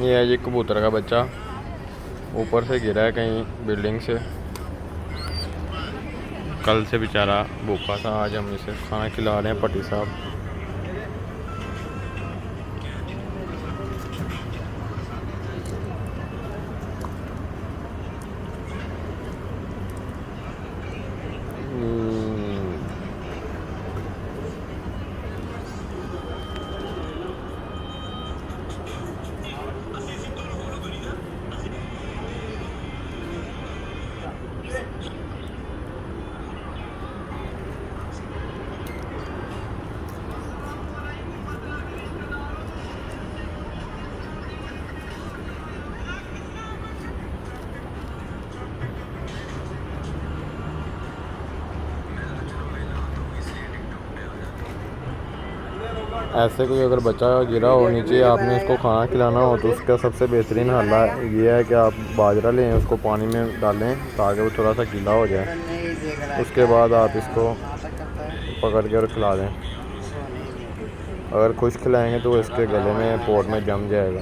ये है जी कबूतर का बच्चा, ऊपर से गिरा है कहीं बिल्डिंग से। कल से बेचारा भूखा था, आज हम इसे खाना खिला रहे हैं पट्टी साहब। ऐसे कोई अगर बच्चा गिरा हो नीचे, आपने उसको खाना खिलाना हो तो उसका सबसे बेहतरीन हल ये है कि आप बाजरा लें, उसको पानी में डालें ताकि वो थोड़ा सा गीला हो जाए। उसके बाद आप इसको पकड़ के और खिला दें। अगर खुश खिलाएंगे तो इसके गले में पोट में जम जाएगा।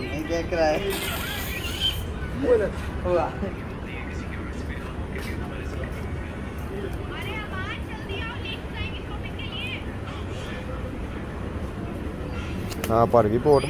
हाँ, भर गई पोट।